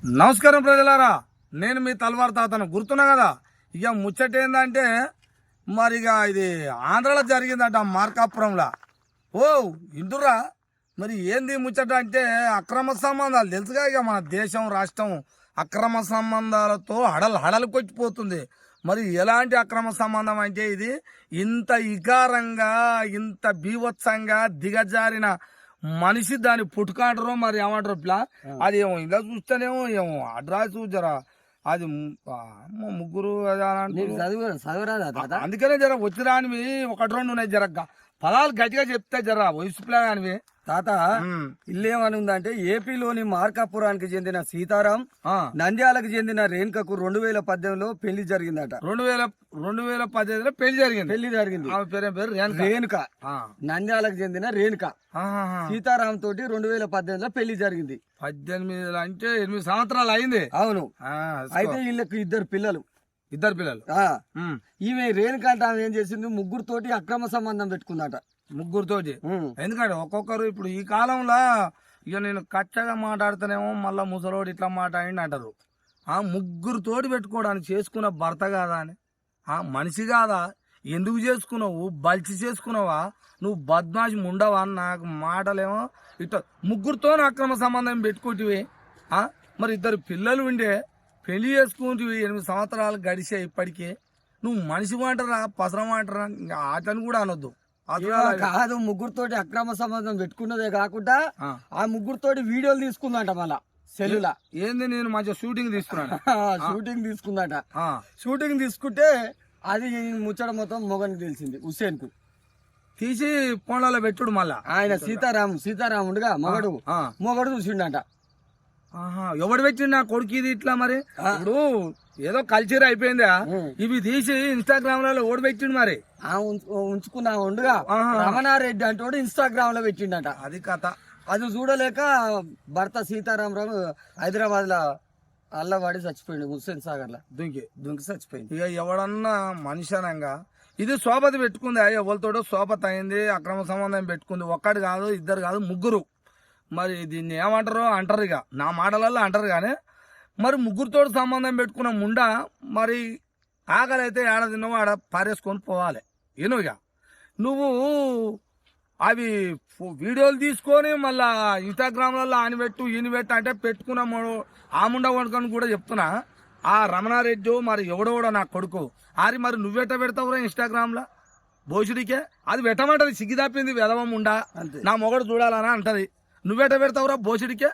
నమస్కారం ప్రజలారా, నేను మీ తల్వార్ తాతను గుర్తున్నా కదా. ఇక ముచ్చట ఏందంటే మరి ఇక ఇది ఆంధ్రలో జరిగిందట మార్కాపురంలో. ఓ ఇందురా మరి ఏంది ముచ్చట అంటే అక్రమ సంబంధాలు తెలుసుగా. ఇక మన దేశం రాష్ట్రం అక్రమ సంబంధాలతో హడలుకొచ్చిపోతుంది. మరి ఎలాంటి అక్రమ సంబంధం అంటే ఇది ఇంత ఇకారంగా ఇంత బీభత్సంగా దిగజారిన మనిషి దాన్ని పుట్టుకాంటారో మరి ఏమంటారు ఇట్లా. అది ఏమో ఇలా చూస్తేనేమో ఏమో అడ్రాస్ జరా అది ముగ్గురు అందుకనే జర వచ్చి రానివి ఒకటి రెండు ఉన్నాయి. జర పదాలు గట్టిగా చెప్తే జర వయసు పిల్లగానివి. తాత ఇల్లేమని ఉందంటే ఏపీలోని మార్కాపురానికి చెందిన సీతారాం నంద్యాలకు చెందిన రేణుకకు 2018లో పెళ్లి జరిగిందట. 2018లో పెళ్లి జరిగింది. ఆమె పేరు రేణుక. నంద్యాలకు చెందిన రేణుక సీతారాం తోటి 2018లో పెళ్లి జరిగింది. 18 అంటే 8 సంవత్సరాలు అయింది. అవును. అయితే వీళ్ళకి ఇద్దరు పిల్లలు. ఈమె రేణుక అంటే ఆమె ఏం చేసింది, ముగ్గురుతోటి అక్రమ సంబంధం పెట్టుకుందట. ముగ్గురుతోటి. ఎందుకంటే ఒక్కొక్కరు ఇప్పుడు ఈ కాలంలో ఇక నేను కచ్చగా మాట్లాడుతానేమో మళ్ళా ముసలోడు ఇట్లా మాట్లాడి అంటారు. ఆ ముగ్గురుతోటి పెట్టుకోవడానికి చేసుకున్న భర్త కాదా అని, ఆ మనిషి కాదా, ఎందుకు చేసుకున్నావు, బలిచి చేసుకున్నావా, నువ్వు బద్మాషి ఉండవా అని నాకు మాటలేమో. ఇట్లా ముగ్గురుతో అక్రమ సంబంధం పెట్టుకుంటివి. మరి ఇద్దరు పిల్లలు ఉండే పెళ్లి చేసుకుంటివి. 8 సంవత్సరాలు గడిచే ఇప్పటికే నువ్వు మనిషి మాటరా పసరం మాటరా ఇంకా ఆటని కూడా అనొద్దు. కాదు, ముగ్గురుతోటి అక్రమ సంబంధం పెట్టుకున్నదే కాకుండా ఆ ముగ్గురుతోటి వీడియోలు తీసుకుందంట. మళ్ళా సెల్లులా ఏంది, నేను మంచిగా షూటింగ్ తీసుకున్నాను. షూటింగ్ తీసుకుందట. షూటింగ్ తీసుకుంటే అది ముచ్చట మొత్తం మొగనికి తెలిసింది. హుస్సేన్ కు తీసి ఫోన్లలో పెట్టుడు. మళ్ళా ఆయన సీతారాముడుగా మొగడు చూసిండట. ఎవడు పెట్టిండు నా కొడుకు ఇది ఇట్లా. మరి ఇప్పుడు ఏదో కల్చర్ అయిపోయిందా, ఇవి తీసి ఇన్స్టాగ్రామ్ లో ఓడి పెట్టిండు. మరి ఉంచుకున్నా ఉండగా రమణారెడ్డి అంటే ఇన్స్టాగ్రామ్ లో పెట్టిండట. అది కథ. అది చూడలేక భర్త సీతారామరావు హైదరాబాద్ లో అల్లవాడి చచ్చిపోయింది. హుస్సేన్ సాగర్ లో దుంకి చచ్చిపోయింది. ఇక ఎవడన్నా మనిషి అనంగా ఇది సోపతి పెట్టుకుంది. ఎవరితోటో సోపతి అయింది, అక్రమ సంబంధం పెట్టుకుంది. ఒక్కటి కాదు, ఇద్దరు కాదు, ముగ్గురు. మరి దీన్ని ఏమంటారో అంటారు, ఇక నా మాటలలో అంటారు. కానీ మరి ముగ్గురితో సంబంధం పెట్టుకున్న ముండా మరి ఆకలి అయితే ఏడ తిన్నావో ఆడ పారేసుకొని పోవాలి. ఇక నువ్వు అవి వీడియోలు తీసుకొని మళ్ళా ఇన్స్టాగ్రామ్లలో ఆని పెట్టు ఈయన పెట్టు అంటే పెట్టుకున్న ఆ ముండ వండుకొని కూడా చెప్తున్నా. ఆ రమణారెడ్డి మరి ఎవడో నా కొడుకు ఆరి మరి నువ్వెట్ట పెడతావురా ఇన్స్టాగ్రామ్లో భోజుడికే? అది పెట్టమంటది, సిగ్గి తప్పింది వెదవం ఉండా, నా మొగడు చూడాలని అంటది. నువ్వెట పెడతావురా భోషుడికే?